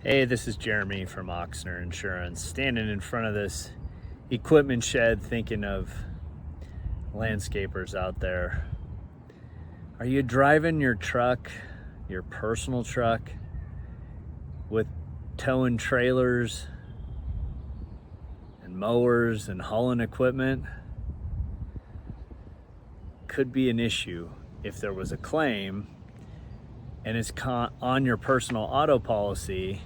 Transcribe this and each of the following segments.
Hey, this is Jeremy from Ochsner Insurance, standing in front of this equipment shed thinking of landscapers out there. Are you driving your truck, your personal truck, with towing trailers and mowers and hauling equipment? Could be an issue if there was a claim and it's on your personal auto policy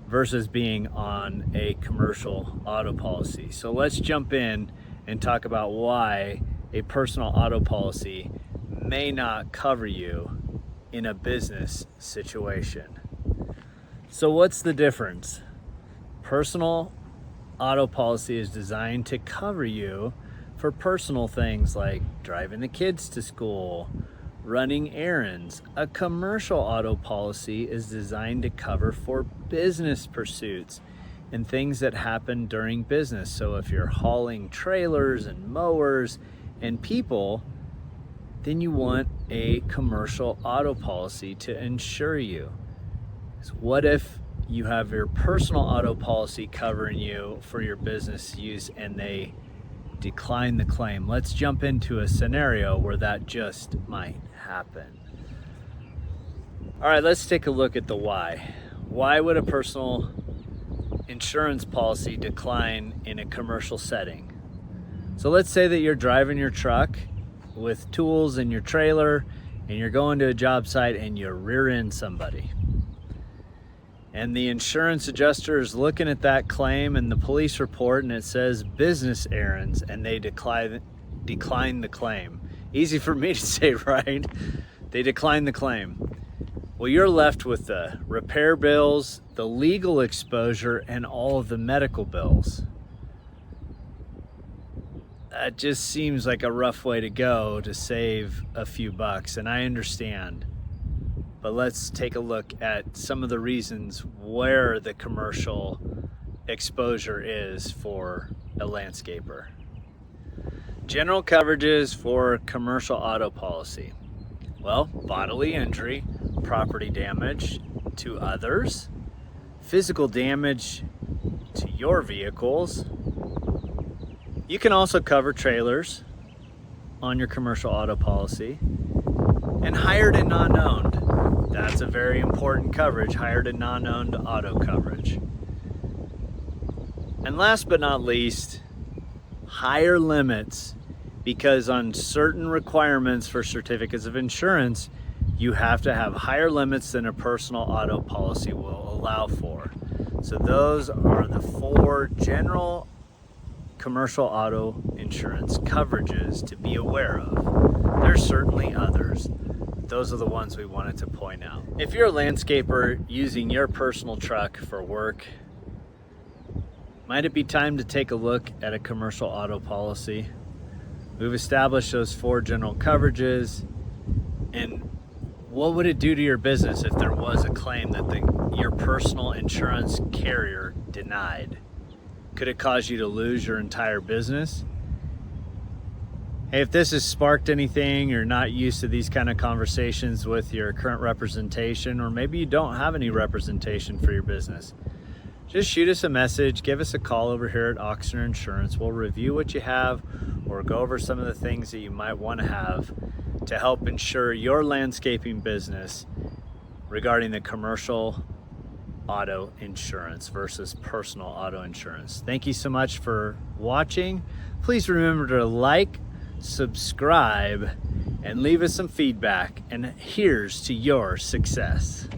versus being on a commercial auto policy. So let's jump in and talk about why a personal auto policy may not cover you in a business situation. So what's the difference? Personal auto policy is designed to cover you for personal things like driving the kids to school, running errands. A commercial auto policy is designed to cover for business pursuits and things that happen during business. So if you're hauling trailers and mowers and people, then you want a commercial auto policy to insure you. So what if you have your personal auto policy covering you for your business use and they decline the claim? Let's jump into a scenario where that just might happen. All right, let's take a look at the why. Why would a personal insurance policy decline in a commercial setting? So let's say that you're driving your truck with tools in your trailer and you're going to a job site and you rear end somebody. And the insurance adjuster is looking at that claim and the police report, and it says business errands, and they decline the claim. Easy for me to say, right? They decline the claim. Well, you're left with the repair bills, the legal exposure, and all of the medical bills. That just seems like a rough way to go to save a few bucks, and I understand. But let's take a look at some of the reasons where the commercial exposure is for a landscaper. General coverages for commercial auto policy. Well, bodily injury, property damage to others, physical damage to your vehicles. You can also cover trailers on your commercial auto policy, and hired and non-owned. That's a very important coverage, hired and non-owned auto coverage. And last but not least, higher limits, because on certain requirements for certificates of insurance, you have to have higher limits than a personal auto policy will allow for. So those are the 4 general commercial auto insurance coverages to be aware of. There's certainly others. Those are the ones we wanted to point out. If you're a landscaper using your personal truck for work, might it be time to take a look at a commercial auto policy? We've established those 4 general coverages, and what would it do to your business if there was a claim that your personal insurance carrier denied? Could it cause you to lose your entire business? Hey, if this has sparked anything, you're not used to these kind of conversations with your current representation, or maybe you don't have any representation for your business, just shoot us a message, give us a call over here at Ochsner Insurance. We'll review what you have or go over some of the things that you might want to have to help insure your landscaping business regarding the commercial auto insurance versus personal auto insurance. Thank you so much for watching. Please remember to like, subscribe, and leave us some feedback, and here's to your success.